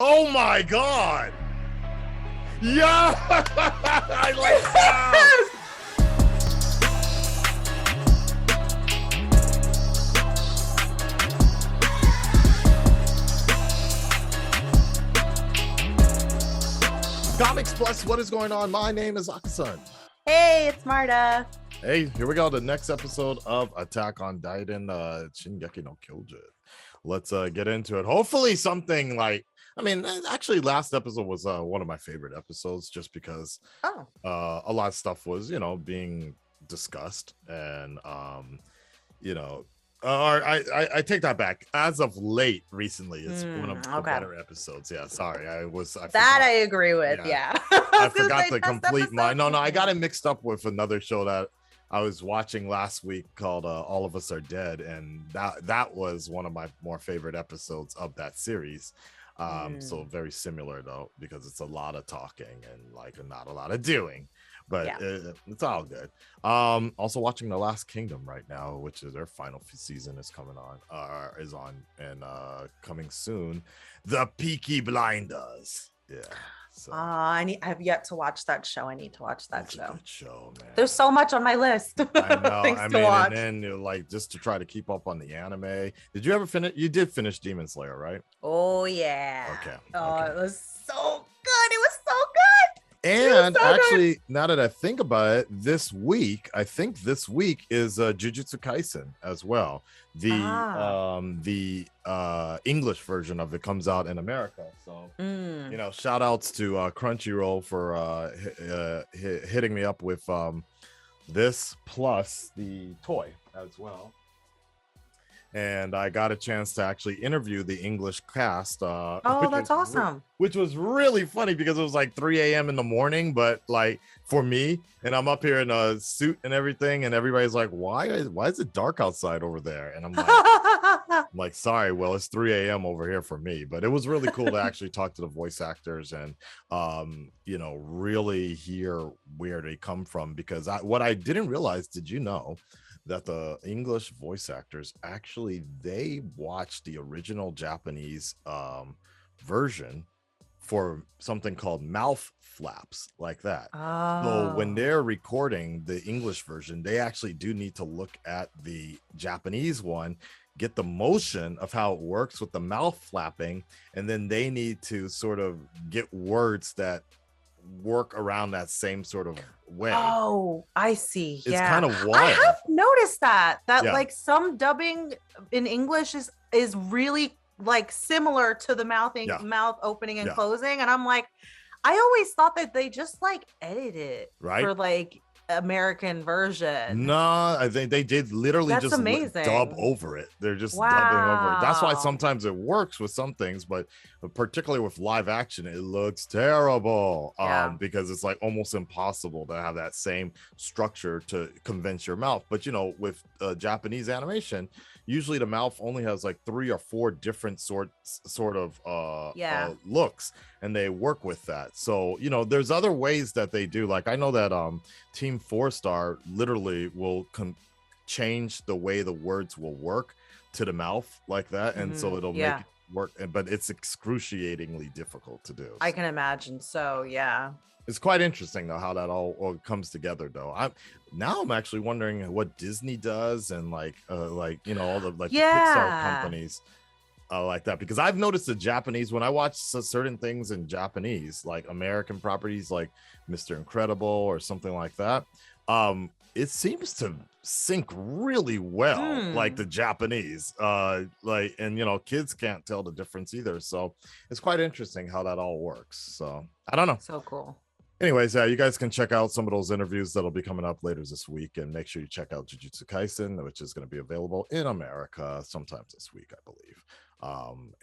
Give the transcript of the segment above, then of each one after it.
Oh my god! Yeah! I like that! Comics Plus, what is going on? My name is Akasan. Hey, it's Marta. Hey, here we go. The next episode of Attack on Titan, Shingeki no Kyojin. Let's get into it. Hopefully something like, I mean, actually last episode was one of my favorite episodes just because a lot of stuff was, being discussed and, I take that back. As of late, recently, it's one of the better episodes. Yeah, sorry, I forgot. I agree with. Yeah. I forgot the complete mind. No, I got it mixed up with another show that I was watching last week called All of Us Are Dead, and that was one of my more favorite episodes of that series. So very similar though, because it's a lot of talking and like not a lot of doing. But it's all good. Also watching The Last Kingdom right now, which is their final season is coming on, is on and coming soon. The Peaky Blinders. Yeah. So. I have yet to watch that show. I need to watch that show. A good show, man. There's so much on my list. I know. Things to watch. And then like just to try to keep up on the anime. Did you ever finish? You did finish Demon Slayer, right? Oh yeah. Okay. It was so good. It was so good. And actually, now that I think about it, this week is Jujutsu Kaisen as well. The English version of it comes out in America. So shout outs to Crunchyroll for hitting me up with this plus the toy as well. And I got a chance to actually interview the English cast. That's awesome. Which was really funny because it was like 3 a.m. in the morning, but like for me, and I'm up here in a suit and everything, and everybody's like, why is it dark outside over there? And I'm like, sorry, well, it's 3 a.m. over here for me. But it was really cool to actually talk to the voice actors and really hear where they come from, because what I didn't realize, did you know that the English voice actors actually, they watched the original Japanese version for something called mouth flaps like that. So when they're recording the English version, they actually do need to look at the Japanese one, get the motion of how it works with the mouth flapping, and then they need to sort of get words that work around that same sort of way. Oh, I see. It's kind of wild. I have noticed that like some dubbing in English is really like similar to the mouth opening and closing, and I'm like, I always thought that they just like edit it for like American version. No, I think they did literally just dub over it. They're just dubbing over it. That's why sometimes it works with some things, but particularly with live action, it looks terrible because it's like almost impossible to have that same structure to convince your mouth. But with Japanese animation, usually the mouth only has like 3 or 4 different sort of looks, and they work with that. So there's other ways that they do. Like I know that Team 4-Star literally will change the way the words will work to the mouth like that, and so it'll make it work, but it's excruciatingly difficult to do. I can imagine. So it's quite interesting though how that all comes together though. I'm actually wondering what Disney does, and all the the Pixar companies like that, because I've noticed the Japanese, when I watch certain things in Japanese, like American properties like Mr. Incredible or something like that, it seems to sync really well like the Japanese, and kids can't tell the difference either. So it's quite interesting how that all works. So I don't know. So cool. Anyways, you guys can check out some of those interviews that'll be coming up later this week, and make sure you check out Jujutsu Kaisen, which is going to be available in America sometimes this week, I believe,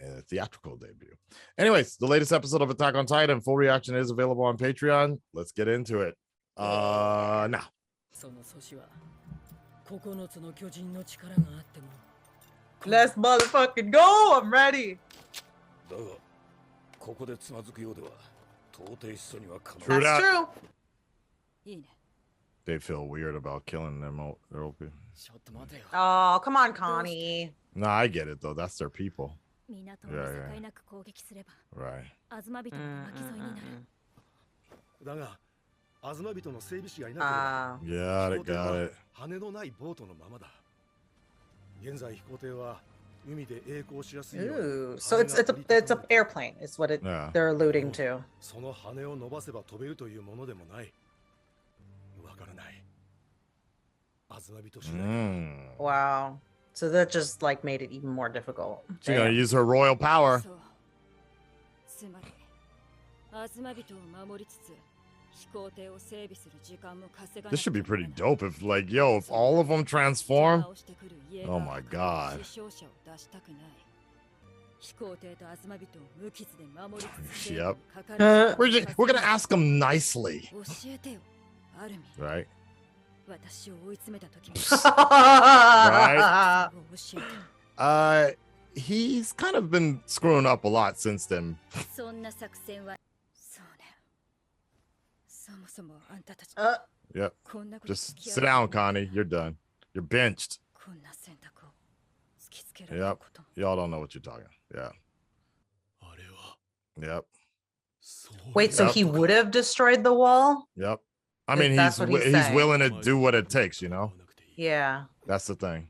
in a theatrical debut. Anyways, the latest episode of Attack on Titan full reaction is available on Patreon. Let's get into it now. Let's motherfucking go. I'm ready. That's true. They feel weird about killing them. Oh, come on, Connie. No, I get it though. That's their people. Right. Got it. Ooh, so it's a airplane is what they're alluding to. Wow. So that just like made it even more difficult. She's gonna use her royal power. This should be pretty dope if like, yo, if all of them transform. Oh my god. Yep. We're gonna ask them nicely. Right? Right? He's kind of been screwing up a lot since then. Yep. Just sit down, Connie. You're done. You're benched. Yep. Y'all don't know what you're talking. Yeah. Yep. Wait, so he would have destroyed the wall? Yep. I mean, he's willing to do what it takes, you know? Yeah. That's the thing.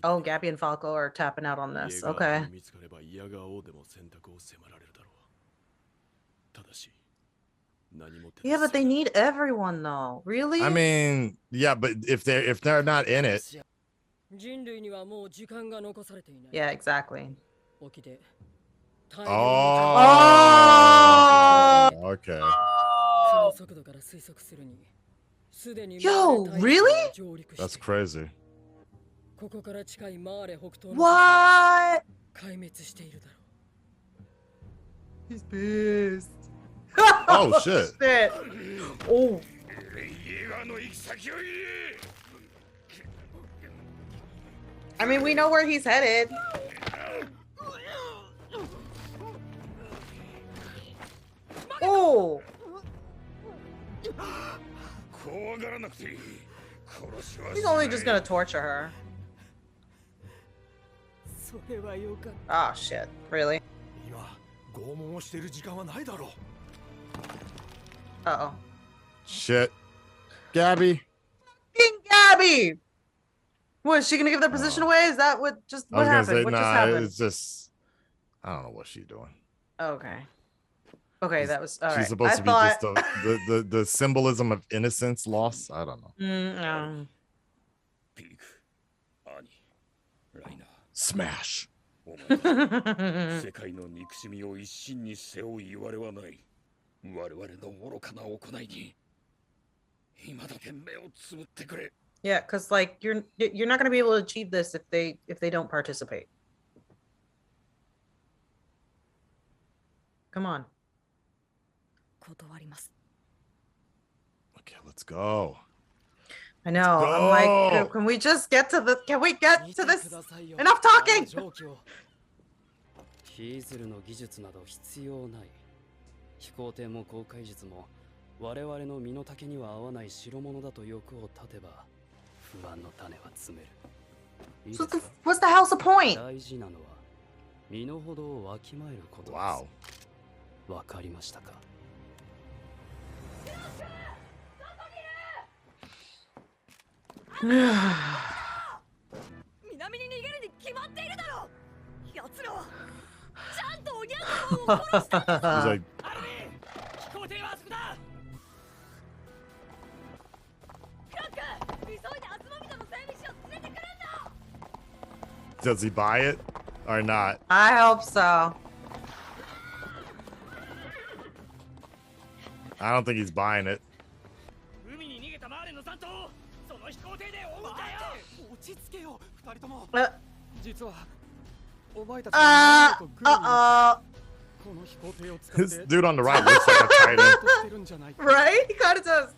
Oh, Gabby and Falco are tapping out on this. Okay. Yeah, but they need everyone though. Really? I mean, yeah, but if they're not in it. Yeah, exactly. Oh, okay. Yo, really? That's crazy. What? He's pissed. Oh shit. Oh. I mean, we know where he's headed. Oh. He's only just gonna torture her. Oh shit, really? Uh-oh. Shit. Gabby. King Gabby! What, is she gonna give their position away? Is that what happened? What just happened? It's just, I don't know what she's doing. Okay. Okay, that was all she's right. Supposed to be just the symbolism of innocence lost. I don't know. No. Smash. Yeah, because like you're not gonna be able to achieve this if they don't participate. Come on. Okay, let's go. I know. I'm like, can we just get to the? Can we get to this? Enough talking. So what's the hell's the point? Wow. He's like, does he buy it or not? I hope so. I don't think he's buying it. This dude on the right looks like a titan. Right? He kind of does.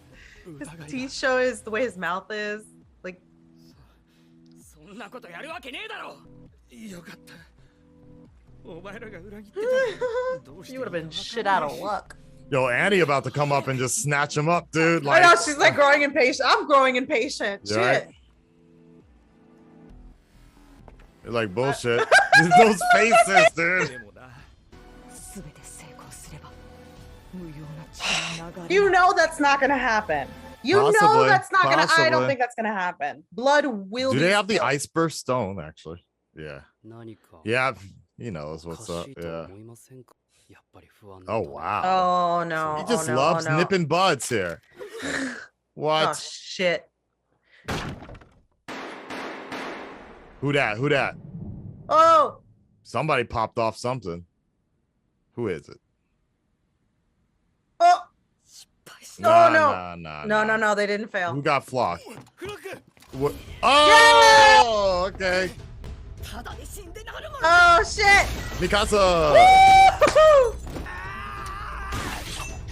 His teeth show the way his mouth is. Like. You would have been shit out of luck. Yo, Annie about to come up and just snatch him up, dude. Like, I know, she's like growing impatient. I'm growing impatient. Shit. Right? Like bullshit. Those faces, dude. You know that's not gonna happen. You know that's not gonna. I don't think that's gonna happen. Blood will. Do they have the ice burst stone? Actually, yeah. Yeah, he knows what's up. Yeah. Oh wow. Oh no. He just loves nipping butts here. What? Oh shit. Who that? Who that? Oh. Somebody popped off something. Who is it? Oh. Nah, no, they didn't fail. Who got flocked? What? Oh, okay. Oh shit! Mikasa!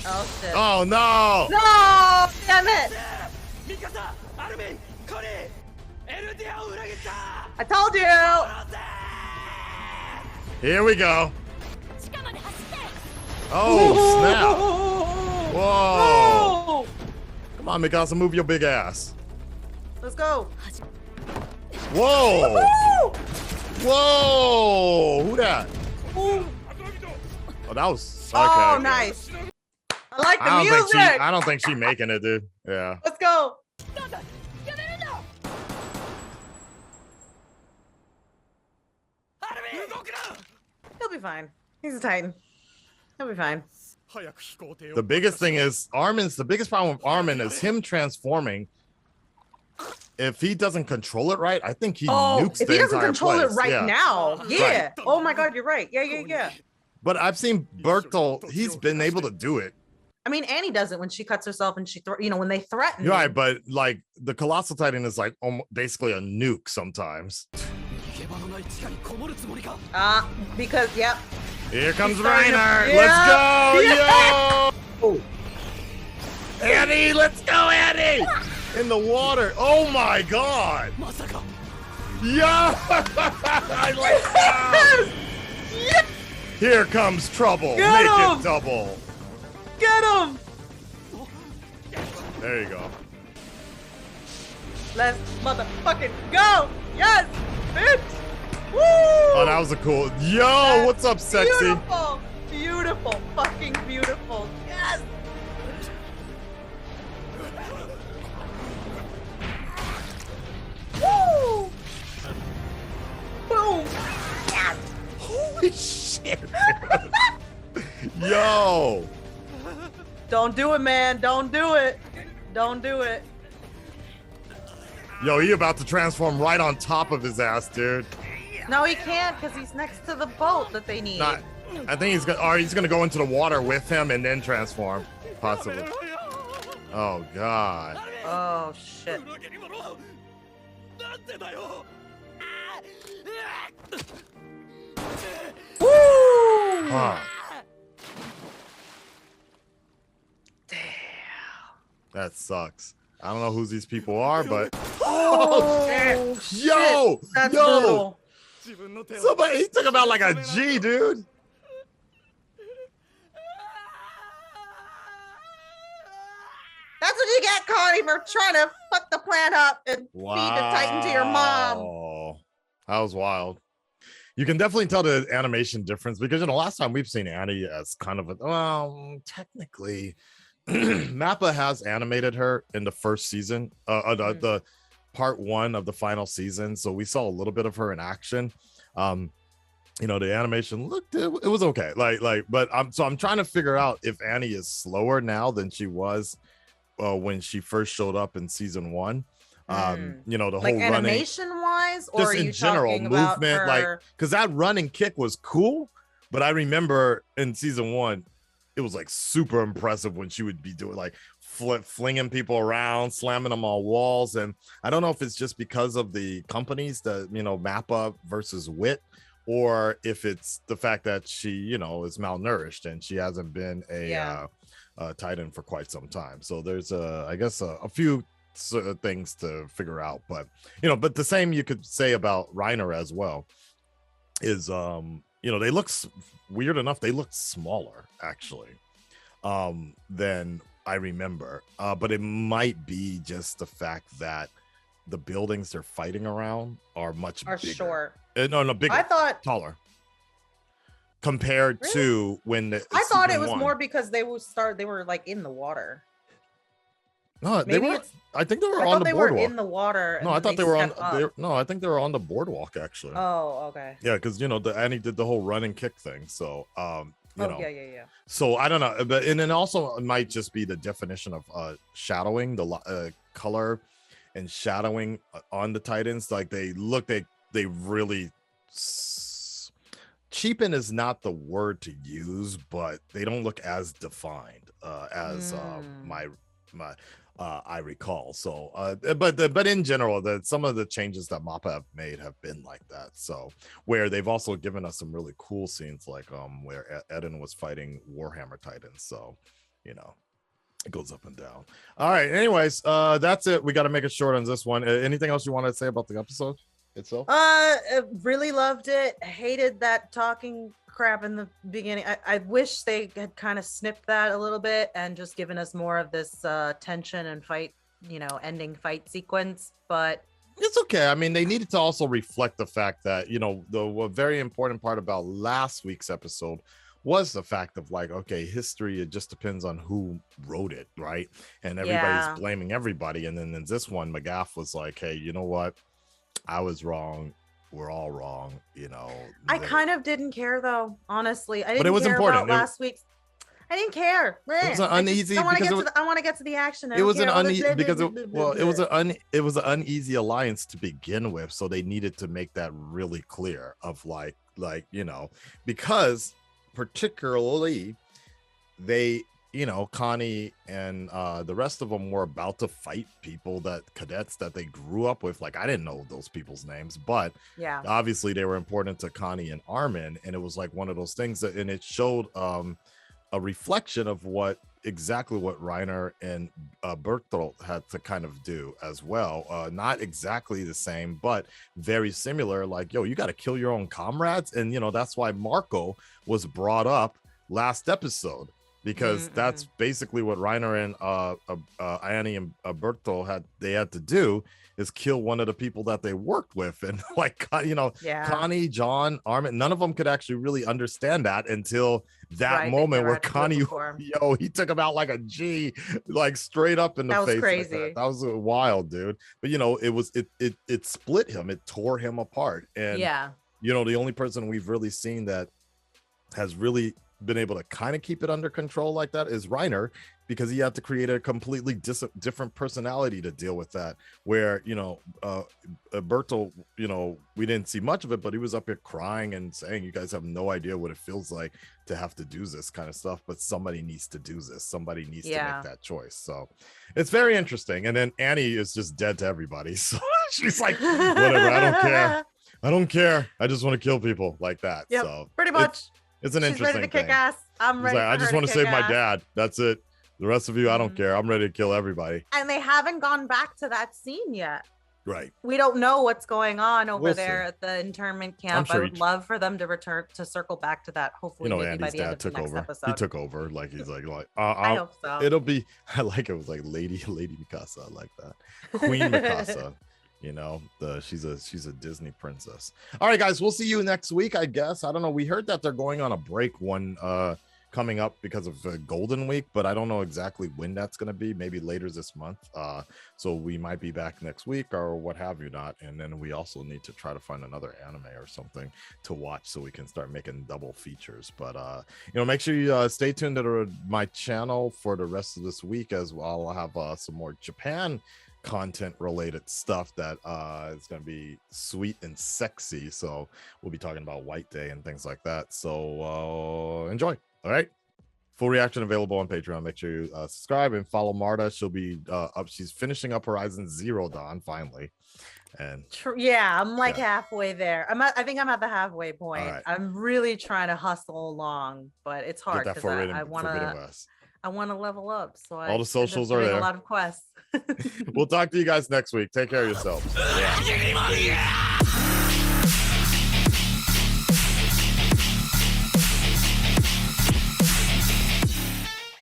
Oh shit! Oh no! No! Damn it! I told you! Here we go. Oh snap! Whoa! No! Come on, Mikasa, move your big ass. Let's go. Whoa! Whoa! Who that? Ooh. Oh, that was okay. Oh, nice. I like the music. I don't think she's making it, dude. Yeah. Let's go. He'll be fine. He's a Titan. He'll be fine. The biggest thing is the biggest problem with Armin is him transforming. If he doesn't control it right, I think he nukes the entire place. If he doesn't control it right now, yeah. Right. Oh my god, you're right. Yeah. But I've seen Bertolt, he's been able to do it. I mean, Annie does it when she cuts herself and she, when they threaten. You're right, but like the Colossal Titan is like basically a nuke sometimes. Because, yep. Here comes Reiner. Let's go, yo! Annie, let's go, Annie! In the water. Oh my god! Yeah! I like that! Yes! Here comes trouble. Make it double. Get him! There you go. Let's motherfucking go! Yes, bitch! Woo! Oh, that was a cool. Yo, that's what's up, sexy? Beautiful, fucking beautiful. Yes. Woo! Boom! Yes. Holy shit! Yo! Don't do it, man. Don't do it. Don't do it. Yo, he about to transform right on top of his ass, dude. No, he can't because he's next to the boat that they need. I think he's gonna go into the water with him and then transform, possibly. Oh god. Oh shit. Woo! Huh. Damn. That sucks. I don't know who these people are, but oh shit. Yo, that's brutal. Somebody, he took him out like a G, dude. That's what you get, Connie, for trying to fuck the plant up and feed the Titan to your mom. That was wild. You can definitely tell the animation difference because last time we've seen Annie as kind of technically Mappa has animated her in the first season, the part 1 of the final season, so we saw a little bit of her in action. The animation looked, it was okay, but I'm trying to figure out if Annie is slower now than she was when she first showed up in season 1. The whole like animation running, wise, or just are you in general movement, her... because that run and kick was cool, but I remember in season 1 it was like super impressive when she would be doing like flinging people around, slamming them on walls. And I don't know if it's just because of the companies that, Mappa versus Wit, or if it's the fact that she, is malnourished and she hasn't been a Titan for quite some time. So there's I guess a few things to figure out, but but the same you could say about Reiner as well is they look weird enough, they look smaller actually than I remember, but it might be just the fact that the buildings they're fighting around are much bigger. Short. No, bigger. I thought taller. Compared to when I thought it was more because they were like in the water. No, they were. I think they were on the boardwalk. Were in the water. No, I thought they were on. I think they were on the boardwalk actually. Oh, okay. Yeah, because Annie did the whole run and kick thing. So, yeah. So I don't know, and then also it might just be the definition of shadowing, the color and shadowing on the Titans. Like they really cheapen is not the word to use, but they don't look as defined as I recall. So but in general, some of the changes that MAPPA have made have been like that. So where they've also given us some really cool scenes, like where Eden was fighting Warhammer Titans. So it goes up and down. All right, anyways, that's it. We got to make it short on this one. Anything else you want to say about the episode itself? Really loved it. Hated that talking crap in the beginning. I wish they had kind of snipped that a little bit and just given us more of this tension and fight, ending fight sequence, but it's okay. I mean, they needed to also reflect the fact that the very important part about last week's episode was the fact of like, okay, history, it just depends on who wrote it, right? And everybody's blaming everybody. And then in this one, McGaff was like, hey, you know what, I was wrong, we're all wrong, I kind of didn't care though, honestly. I didn't but it was care important about last week's. I didn't care. It was uneasy. I want to get to the action. It was an uneasy because it was an uneasy alliance to begin with, so they needed to make that really clear of like because particularly they Connie and the rest of them were about to fight cadets that they grew up with. Like I didn't know those people's names, but obviously they were important to Connie and Armin, and it was like one of those things and it showed a reflection of exactly what Reiner and Bertolt had to kind of do as well. Not exactly the same, but very similar. Like, yo, you got to kill your own comrades, and that's why Marco was brought up last episode. Because that's basically what Reiner and Annie and Bertolt had to do, is kill one of the people that they worked with. And like, Connie, John, Armin, none of them could actually really understand that until that moment where Connie, he took him out like a G, like straight up in the face. That was crazy. Like that was wild, dude. But it split him, it tore him apart. And the only person we've really seen that has really been able to kind of keep it under control like that is Reiner, because he had to create a completely different personality to deal with that, where Bertolt, we didn't see much of it, but he was up here crying and saying, you guys have no idea what it feels like to have to do this kind of stuff, but somebody needs to do this, somebody needs to make that choice. So it's very interesting. And then Annie is just dead to everybody, so she's like, whatever, I don't care, I just want to kill people like that. So pretty much it's an interesting ready to kick ass. I'm ready. I just want to save my dad. That's it. The rest of you, I don't care. I'm ready to kill everybody. And they haven't gone back to that scene yet. Right. We don't know what's going on there at the internment camp. I would love for them to circle back to that. Hopefully, maybe by the end of the next episode. He took over. Like he's like I hope so. It'll be. I like it. It was like Lady Mikasa. I like that. Queen Mikasa. She's a Disney princess. All right, guys, we'll see you next week, I guess. I don't know. We heard that they're going on a break coming up because of Golden Week, but I don't know exactly when that's going to be. Maybe later this month. So we might be back next week or what have you not. And then we also need to try to find another anime or something to watch so we can start making double features. But make sure you stay tuned to my channel for the rest of this week as well. I'll have some more Japan content related stuff that is going to be sweet and sexy. So we'll be talking about White Day and things like that. So enjoy. All right, full reaction available on Patreon. Make sure you subscribe and follow Marta. She'll be up. She's finishing up Horizon Zero Dawn finally. And I'm like halfway there. I think I'm at the halfway point. Right. I'm really trying to hustle along, but it's hard because I want to level up. So all the socials are there. A lot of quests. We'll talk to you guys next week. Take care of yourselves. Yeah.